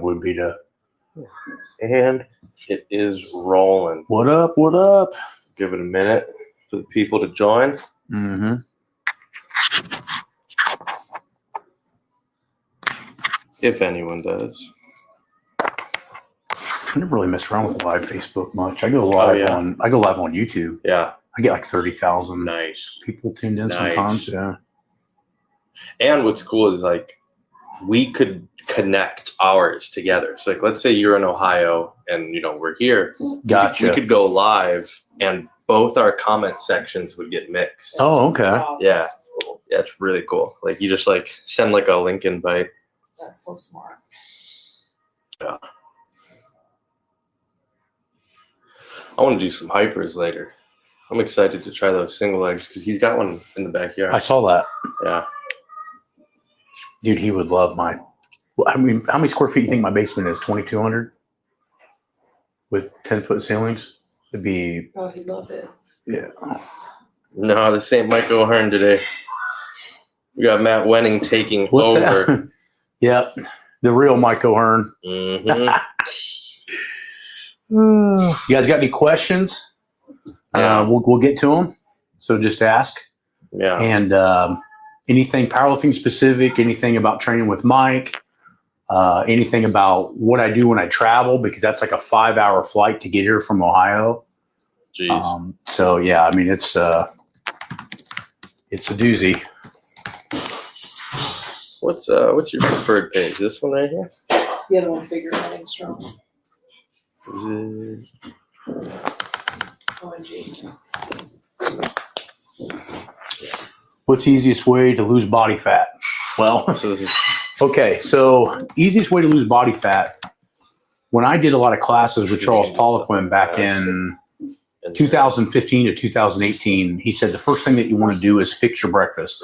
would be to. And it is rolling. What up? What up? Give it a minute for the people to join. Mm-hmm. If anyone does. I never really mess around with live Facebook much. I go live on YouTube. Yeah. I get like 30,000 Nice people tuned in sometimes. Yeah. And what's cool is like we could connect ours together. So like let's say you're in Ohio and we're here. Gotcha. We could go live and both our comment sections would get mixed. Oh, okay. Wow, Yeah. that's cool. Yeah, it's really cool. Like you just like send like a link invite. That's so smart. Yeah. I want to do some hypers later. I'm excited to try those single legs because he's got one in the backyard. I saw that. Yeah. Dude, he would love my. I mean, how many square feet do you think my basement is? 2,200 with 10-foot ceilings. It'd be. Oh, he'd love it. Yeah. No, this ain't Mike O'Hearn today. We got Matt Wenning taking What's over. that? Yep, the real Mike O'Hearn. Mm-hmm. You guys got any questions? Yeah. We'll get to them. So just ask. Yeah. And anything powerlifting specific, anything about training with Mike, anything about what I do when I travel, because that's like a 5-hour flight to get here from Ohio. Jeez. So yeah, I mean it's a doozy. What's your preferred page? This one right here? The other one's bigger than strong. OMG. What's the easiest way to lose body fat? Well, So this is okay, so easiest way to lose body fat. When I did a lot of classes with Charles Poliquin back in 2015 to 2018, he said the first thing that you want to do is fix your breakfast.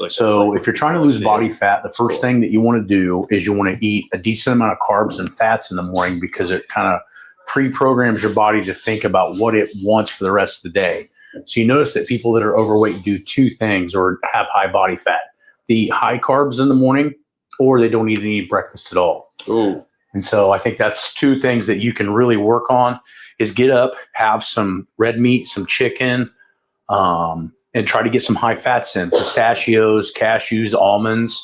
So if you're trying to lose body fat, the first thing that you want to do is you want to eat a decent amount of carbs and fats in the morning, because it kind of pre-programs your body to think about what it wants for the rest of the day. So you notice that people that are overweight do two things or have high body fat. They eat high carbs in the morning, or they don't eat any breakfast at all. Ooh. And so I think that's two things that you can really work on is get up, have some red meat, some chicken, and try to get some high fats in. Pistachios, cashews, almonds,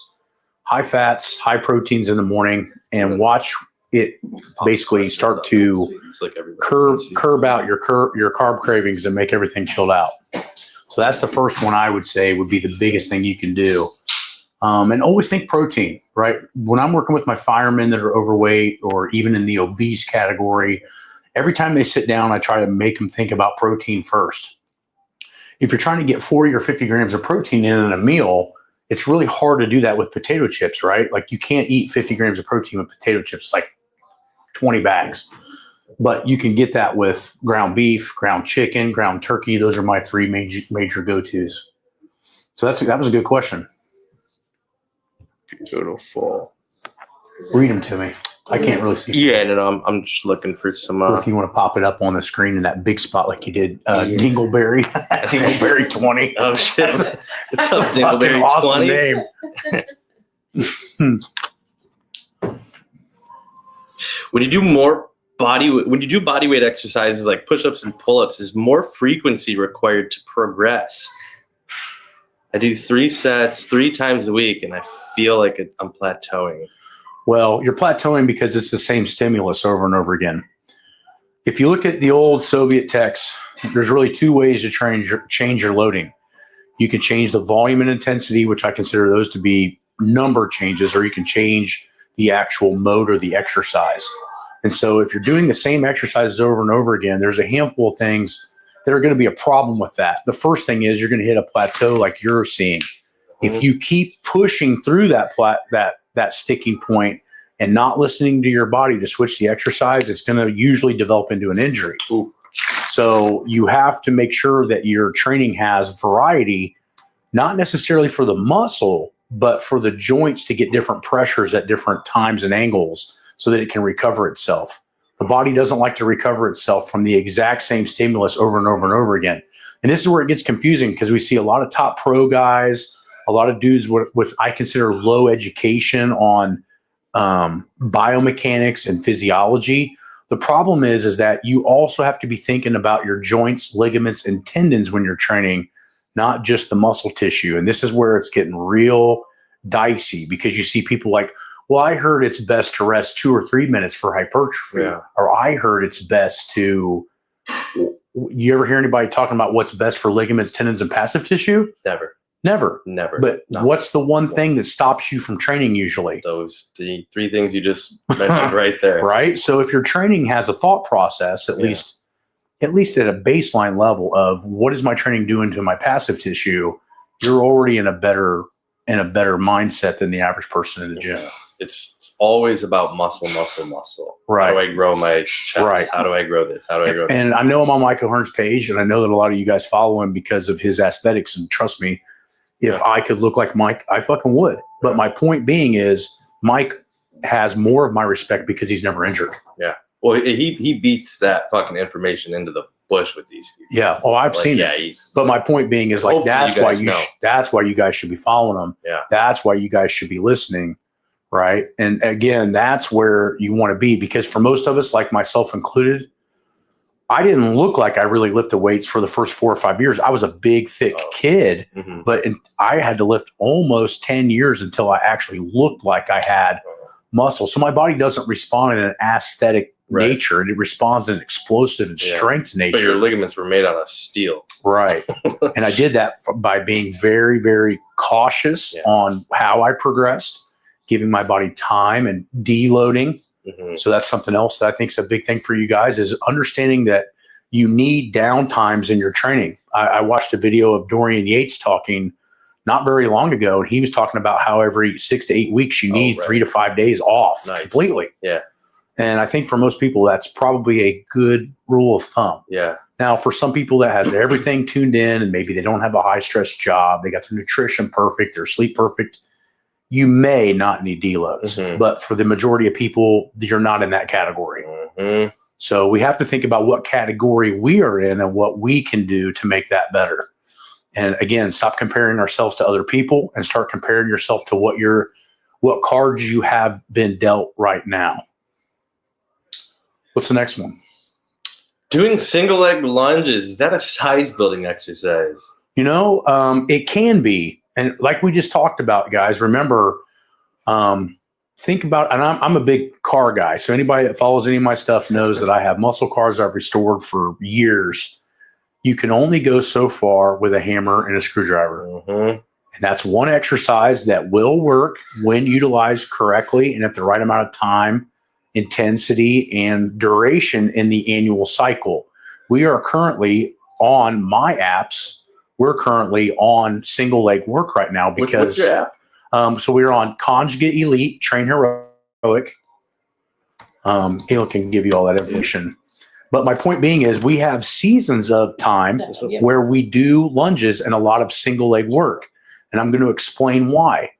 high fats, high proteins in the morning, and watch it basically start to curb out your carb cravings and make everything chilled out. So that's the first one I would say would be the biggest thing you can do. And always think protein, right? When I'm working with my firemen that are overweight or even in the obese category, every time they sit down, I try to make them think about protein first. If you're trying to get 40 or 50 grams of protein in a meal, it's really hard to do that with potato chips, right? Like you can't eat 50 grams of protein with potato chips, like 20 bags. But you can get that with ground beef, ground chicken, ground turkey. Those are my three major go-tos. So that was a good question. Beautiful. Read them to me. I can't really see. Yeah, no, I'm just looking for some. Or if you want to pop it up on the screen in that big spot like you did, Dingleberry. Dingleberry 20. Oh shit! It's a fucking awesome name. When you do body weight exercises like push-ups and pull-ups, is more frequency required to progress? I do 3 sets 3 times a week, and I feel like I'm plateauing. Well, you're plateauing because it's the same stimulus over and over again. If you look at the old Soviet texts, there's really 2 ways to change your loading. You can change the volume and intensity, which I consider those to be number changes, or you can change the actual mode or the exercise. And so if you're doing the same exercises over and over again, there's a handful of things that are going to be a problem with that. The first thing is you're going to hit a plateau like you're seeing. If you keep pushing through that sticking point and not listening to your body to switch the exercise, it's going to usually develop into an injury. Ooh. So you have to make sure that your training has variety, not necessarily for the muscle, but for the joints to get different pressures at different times and angles so that it can recover itself. The body doesn't like to recover itself from the exact same stimulus over and over and over again. And this is where it gets confusing, because we see a lot of top pro guys, a lot of dudes which I consider low education on biomechanics and physiology. The problem is that you also have to be thinking about your joints, ligaments, and tendons when you're training, not just the muscle tissue. And this is where it's getting real dicey, because you see people like, well, I heard it's best to rest 2 or 3 minutes for hypertrophy. Yeah. Or I heard it's best to, you ever hear anybody talking about what's best for ligaments, tendons, and passive tissue? Never. But what's the one thing that stops you from training usually? Those three things you just mentioned right there. Right? So if your training has a thought process, at least at a baseline level of what is my training doing to my passive tissue, you're already in a better mindset than the average person in the gym. Yeah. It's always about muscle. Right. How do I grow my chest? Right. How do I grow this? How do I grow that? And I know I'm on Mike O'Hearn's page, and I know that a lot of you guys follow him because of his aesthetics. And trust me, if I could look like Mike, I fucking would. But my point being is Mike has more of my respect because he's never injured. Yeah. Well, he beats that fucking information into the bush with these people. Yeah. Oh, I've seen it. But my point being is like, that's why you guys should be following him. Yeah. That's why you guys should be listening. Right. And again, that's where you want to be, because for most of us, like myself included, I didn't look like I really lifted weights for the first 4 or 5 years. I was a big, thick kid, but I had to lift almost 10 years until I actually looked like I had muscle. So my body doesn't respond in an aesthetic nature. It responds in an explosive and strength nature. But your ligaments were made out of steel. Right. And I did that by being very, very cautious on how I progressed, giving my body time and deloading. So that's something else that I think is a big thing for you guys, is understanding that you need downtimes in your training. I watched a video of Dorian Yates talking not very long ago, and he was talking about how every 6 to 8 weeks you need 3 to 5 days off completely. Yeah. And I think for most people, that's probably a good rule of thumb. Yeah. Now, for some people that has everything tuned in and maybe they don't have a high stress job, they got their nutrition perfect, their sleep perfect, you may not need deloads. But for the majority of people, you're not in that category. So we have to think about what category we are in and what we can do to make that better. And again, stop comparing ourselves to other people and start comparing yourself to what cards you have been dealt right now. What's the next one? Doing single leg lunges, is that a size building exercise? It can be. And like we just talked about, guys, remember, think about, and I'm a big car guy. So anybody that follows any of my stuff knows that I have muscle cars I've restored for years. You can only go so far with a hammer and a screwdriver. And that's one exercise that will work when utilized correctly and at the right amount of time, intensity, and duration in the annual cycle. We are currently on my apps. We're currently on single leg work right now because what's your app? So we're on Conjugate Elite, Train Heroic. Hale can give you all that information. But my point being is we have seasons of time where we do lunges and a lot of single leg work. And I'm going to explain why.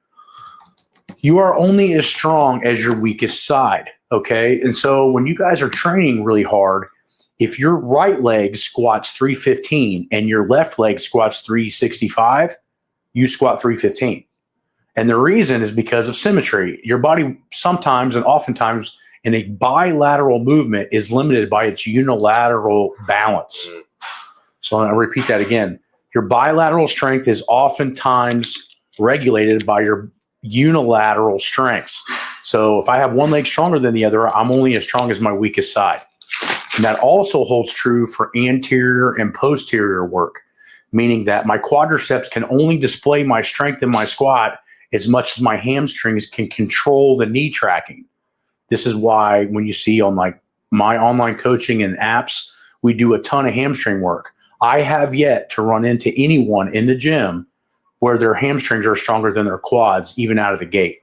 You are only as strong as your weakest side. Okay. And so when you guys are training really hard, if your right leg squats 315 and your left leg squats 365, you squat 315. And the reason is because of symmetry. Your body sometimes and oftentimes in a bilateral movement is limited by its unilateral balance. So I'll repeat that again. Your bilateral strength is oftentimes regulated by your unilateral strengths. So if I have one leg stronger than the other, I'm only as strong as my weakest side. And that also holds true for anterior and posterior work, meaning that my quadriceps can only display my strength in my squat as much as my hamstrings can control the knee tracking. This is why when you see on like my online coaching and apps, we do a ton of hamstring work. I have yet to run into anyone in the gym where their hamstrings are stronger than their quads, even out of the gate.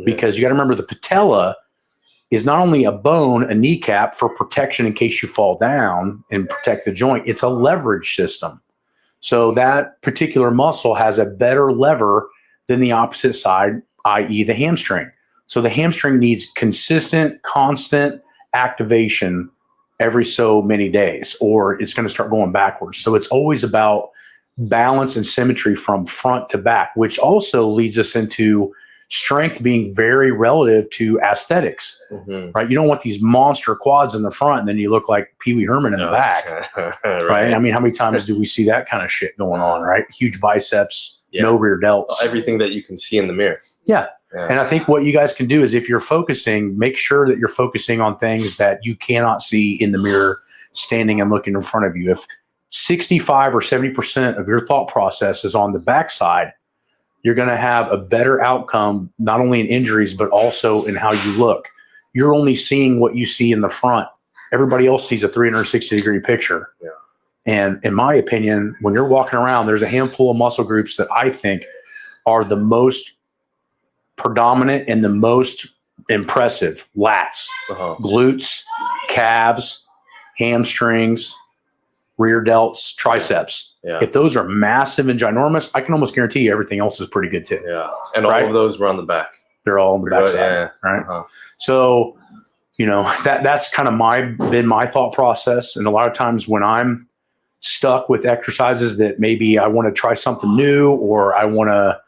Because you got to remember the patella is not only a bone, a kneecap for protection in case you fall down and protect the joint, it's a leverage system. So that particular muscle has a better lever than the opposite side, i.e. the hamstring. So the hamstring needs consistent, constant activation every so many days, or it's going to start going backwards. So it's always about balance and symmetry from front to back, which also leads us into strength being very relative to aesthetics, Mhm. right? You don't want these monster quads in the front and then you look like Pee Wee Herman in the back, right? I mean, how many times do we see that kind of shit going on, right? Huge biceps, no rear delts. Everything that you can see in the mirror. Yeah. And I think what you guys can do is if you're focusing, make sure that you're focusing on things that you cannot see in the mirror standing and looking in front of you. If 65 or 70% of your thought process is on the backside, you're going to have a better outcome, not only in injuries, but also in how you look. You're only seeing what you see in the front. Everybody else sees a 360-degree picture. Yeah. And in my opinion, when you're walking around, there's a handful of muscle groups that I think are the most predominant and the most impressive. Lats, glutes, calves, hamstrings, rear delts, triceps. Yeah. If those are massive and ginormous, I can almost guarantee you everything else is pretty good too. Yeah. And all of those were on the back. They're all on the backside. Yeah. Right. So, you know, that's kind of been my thought process. And a lot of times when I'm stuck with exercises that maybe I want to try something new or I want to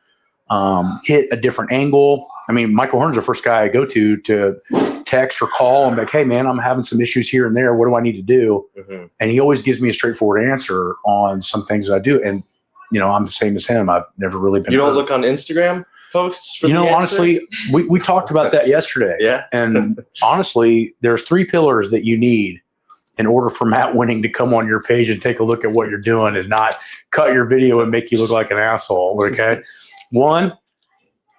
hit a different angle. I mean, Michael Hearn's the first guy I go to text or call and be like, hey man, I'm having some issues here and there. What do I need to do? Mm-hmm. And he always gives me a straightforward answer on some things that I do. And, you know, I'm the same as him. I've never really been. You don't look on Instagram posts for honestly, we talked about that yesterday. Yeah. And honestly, there's 3 pillars that you need in order for Matt Wenning to come on your page and take a look at what you're doing and not cut your video and make you look like an asshole. Okay. 1,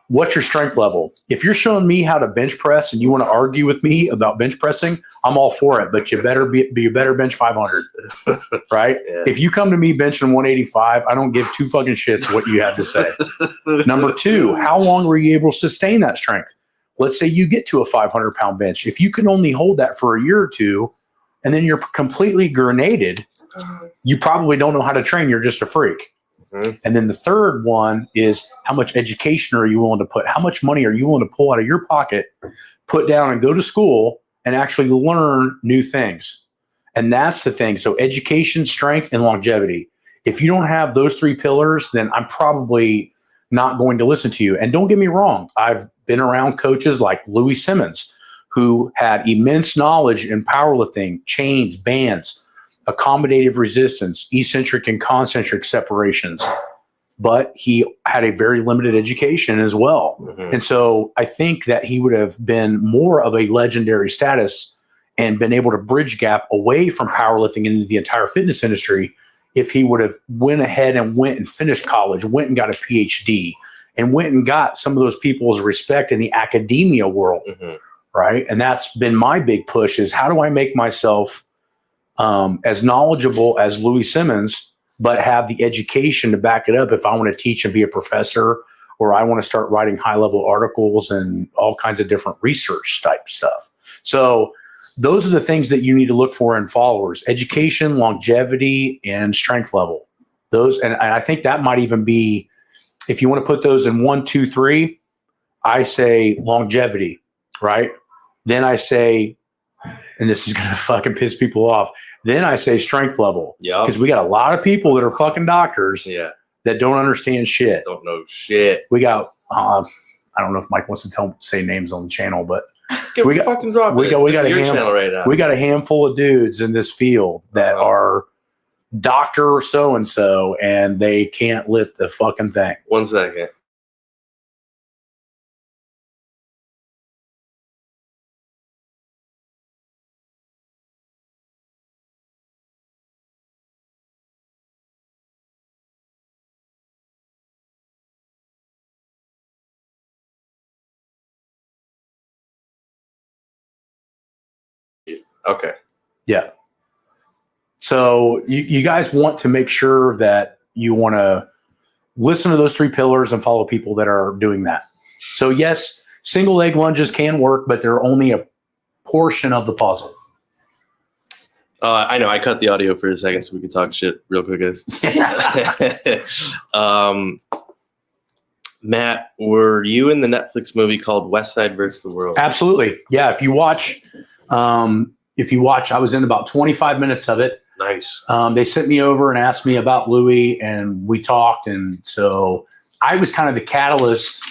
what's your strength level? If you're showing me how to bench press and you want to argue with me about bench pressing, I'm all for it, but you better bench 500, right? Yeah. If you come to me benching 185, I don't give 2 fucking shits what you have to say. Number 2, how long were you able to sustain that strength? Let's say you get to a 500-pound bench. If you can only hold that for a year or 2, and then you're completely grenaded, you probably don't know how to train. You're just a freak. And then the third one is how much education are you willing to put? How much money are you willing to pull out of your pocket, put down and go to school and actually learn new things? And that's the thing. So education, strength, and longevity. If you don't have those 3 pillars, then I'm probably not going to listen to you. And don't get me wrong. I've been around coaches like Louis Simmons, who had immense knowledge in powerlifting, chains, bands, accommodative resistance, eccentric and concentric separations, but he had a very limited education as well. Mm-hmm. And so I think that he would have been more of a legendary status and been able to bridge gap away from powerlifting into the entire fitness industry if he would have went ahead and went and finished college, went and got a PhD, and went and got some of those people's respect in the academia world, right? And that's been my big push is how do I make myself as knowledgeable as Louis Simmons, but have the education to back it up if I want to teach and be a professor, or I want to start writing high-level articles and all kinds of different research type stuff. So those are the things that you need to look for in followers: education, longevity, and strength level. Those, and I think that might even be, if you want to put those in 1, 2, 3, I say longevity, right? Then I say, and this is going to fucking piss people off, then I say strength level. Yeah. Because we got a lot of people that are fucking doctors that don't understand shit. Don't know shit. We got, I don't know if Mike wants to say names on the channel, but we got a handful of dudes in this field that are Dr. So-and-so, and they can't lift a fucking thing. 1 second. Okay. Yeah. So you guys want to make sure that you want to listen to those 3 pillars and follow people that are doing that. So yes, single leg lunges can work, but they're only a portion of the puzzle. I know. I cut the audio for a second so we can talk shit real quick, guys. Matt, were you in the Netflix movie called West Side vs. the World? Absolutely. Yeah. If you watch, I was in about 25 minutes of it. Nice. They sent me over and asked me about Louis, and we talked. And so I was kind of the catalyst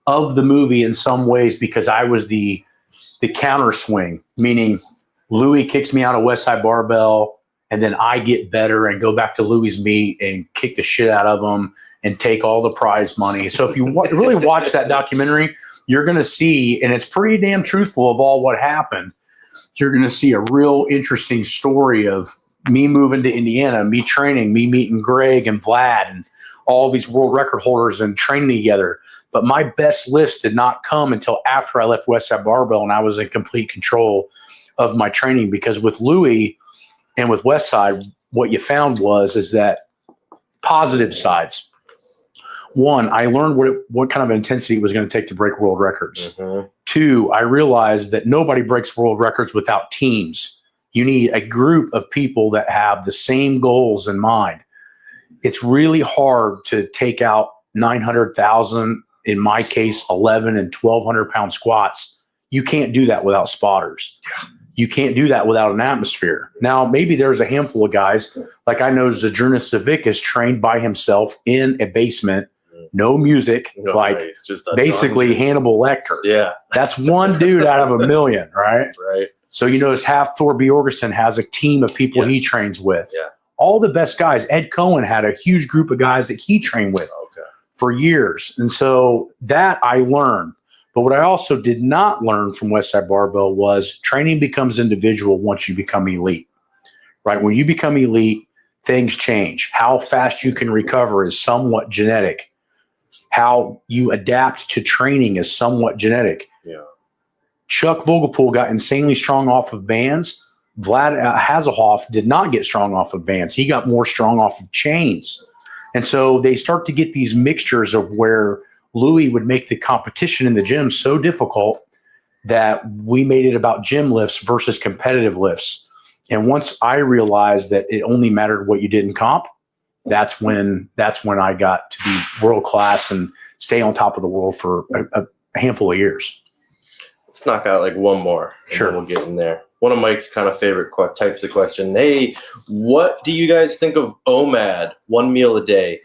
of the movie in some ways because I was the counter swing, meaning Louis kicks me out of West Side Barbell, and then I get better and go back to Louis' meet and kick the shit out of him and take all the prize money. So if you really watch that documentary, you're going to see, and it's pretty damn truthful of all what happened. You're going to see a real interesting story of me moving to Indiana, me training, me meeting Greg and Vlad and all these world record holders and training together. But my best lifts did not come until after I left West Side Barbell and I was in complete control of my training, because with Louis and with West Side, what you found is that positive sides. One, I learned what kind of intensity it was going to take to break world records. Mm-hmm. Two, I realized that nobody breaks world records without teams. You need a group of people that have the same goals in mind. It's really hard to take out 900,000, in my case, 11 and 1,200 pound squats. You can't do that without spotters. You can't do that without an atmosphere. Now, maybe there's a handful of guys, like I know Zadrunas Savic is trained by himself in a basement, no music, just basically Hannibal Lecter. Yeah. That's one dude out of a million, right? Right. So you notice half Thor Bjorgesson has a team of people he trains with. Yeah. All the best guys. Ed Cohen had a huge group of guys that he trained with for years. And so that I learned. But what I also did not learn from West Side Barbell was training becomes individual once you become elite, right? When you become elite, things change. How fast you can recover is somewhat genetic. How you adapt to training is somewhat genetic. Yeah. Chuck Vogelpool got insanely strong off of bands. Vlad Hasselhoff did not get strong off of bands. He got more strong off of chains. And so they start to get these mixtures of where Louis would make the competition in the gym so difficult that we made it about gym lifts versus competitive lifts. And once I realized that it only mattered what you did in comp, that's when I got to be world class and stay on top of the world for a handful of years. Let's knock out like one more. Sure. We'll get in there. One of Mike's kind of favorite types of question. Hey, what do you guys think of OMAD, 1 meal a day?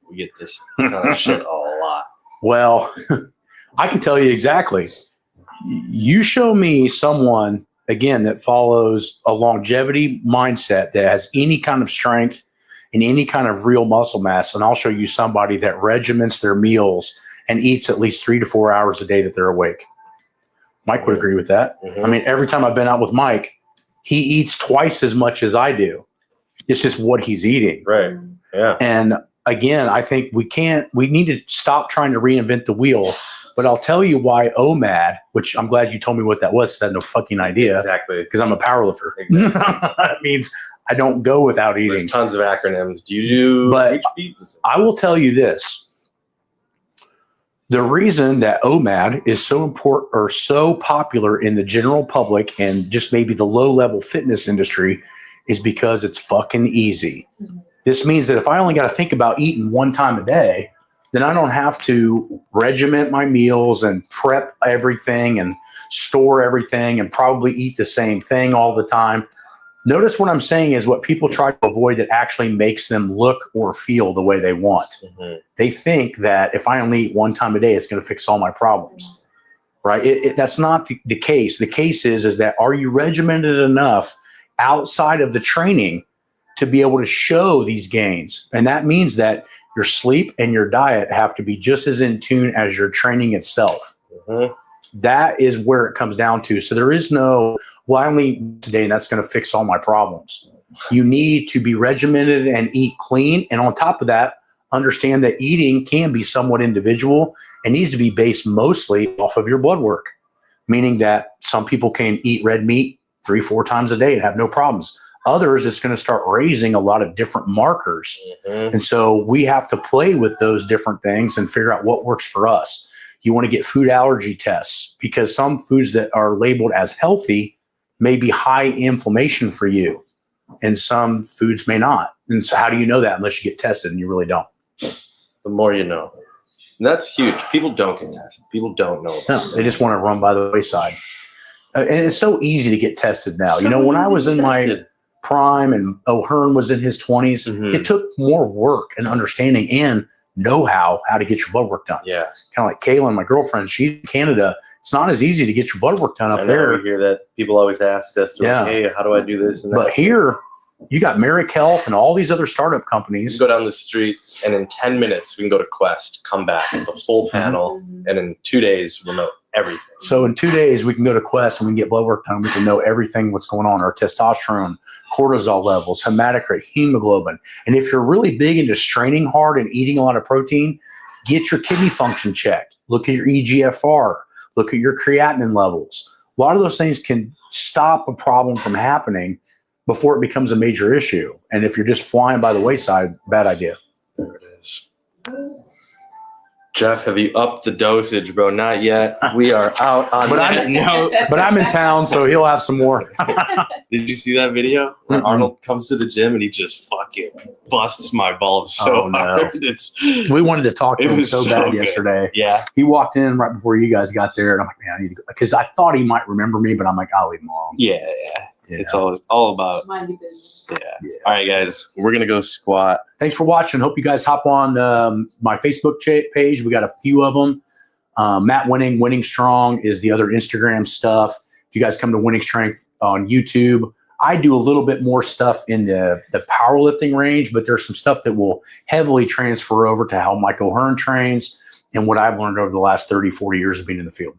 We get this kind of shit a lot. Well, I can tell you exactly. You show me someone, again, that follows a longevity mindset that has any kind of strength and any kind of real muscle mass, and I'll show you somebody that regiments their meals and eats at least 3 to 4 hours a day that they're awake. Mike would agree with that. Mm-hmm. I mean, every time I've been out with Mike, he eats twice as much as I do. It's just what he's eating. Right. Yeah. And again, I think we need to stop trying to reinvent the wheel. But I'll tell you why OMAD, which I'm glad you told me what that was because I had no fucking idea. Exactly. Because I'm a powerlifter. Exactly. That means I don't go without eating. There's tons of acronyms. Do you do But HB? I will tell you this. The reason that OMAD is so important or so popular in the general public and just maybe the low-level fitness industry is because it's fucking easy. Mhm. This means that if I only got to think about eating one time a day, then I don't have to regiment my meals and prep everything and store everything and probably eat the same thing all the time. Notice what I'm saying is what people try to avoid that actually makes them look or feel the way they want. Mm-hmm. They think that if I only eat one time a day, it's going to fix all my problems, right? That's not the case. The case is that are you regimented enough outside of the training to be able to show these gains? And that means that your sleep and your diet have to be just as in tune as your training itself. Mm-hmm. That is where it comes down to. So there is no, well, I only eat today and that's going to fix all my problems. You need to be regimented and eat clean. And on top of that, understand that eating can be somewhat individual and needs to be based mostly off of your blood work, meaning that some people can eat red meat 3-4 times a day and have no problems. Others, it's going to start raising a lot of different markers. Mm-hmm. And so we have to play with those different things and figure out what works for us. You want to get food allergy tests because some foods that are labeled as healthy may be high inflammation for you and some foods may not. And so how do you know that unless you get tested, and you really don't? The more you know. And that's huge. People don't get tested. People don't know. No, they just want to run by the wayside. And it's so easy to get tested now. So you know, when I easy was to in get my tested. prime and O'Hearn was in his 20s, Mhm. it took more work and understanding and know-how how to get your blood work done. Yeah. Kind of like Kaylin, my girlfriend, she's in Canada. It's not as easy to get your blood work done I up know there. we hear that people always ask us, Yeah. hey, how do I do this and that? But here, you got Merrick Health and all these other startup You companies. go down the street, and in 10 minutes, we can go to Quest, come back with a full panel, and in 2 days, we'll know everything. So in 2 days, we can go to Quest and we can get blood work done. We can know everything what's going on, our testosterone, cortisol levels, hematocrit, hemoglobin. And if you're really big into straining hard and eating a lot of protein, get your kidney function checked. Look at your EGFR. Look at your creatinine levels. A lot of those things can stop a problem from happening before it becomes a major issue. And if you're just flying by the wayside, bad idea. There it is. Jeff, have you upped the dosage, bro? Not yet. We are out on But that note. But I'm in town, so he'll have some more. Did you see that video where Mm-mm. Arnold comes to the gym and he just fucking busts my balls so Oh, no. hard? It's We wanted to talk to It him was so so bad good. yesterday. yeah. He walked in right before you guys got there, and I'm like, man, I need to go. Because I thought he might remember me, but I'm like, I'll leave him alone. Yeah. It's all about. Mind your business. Yeah. Yeah. All right, guys, we're gonna go squat. Thanks for watching. Hope you guys hop on my Facebook page. We got a few of them. Matt Wenning, Wenning Strong is the other Instagram stuff. If you guys come to Winning Strength on YouTube, I do a little bit more stuff in the powerlifting range, but there's some stuff that will heavily transfer over to how Mike O'Hearn trains and what I've learned over the last 30, 40 years of being in the field.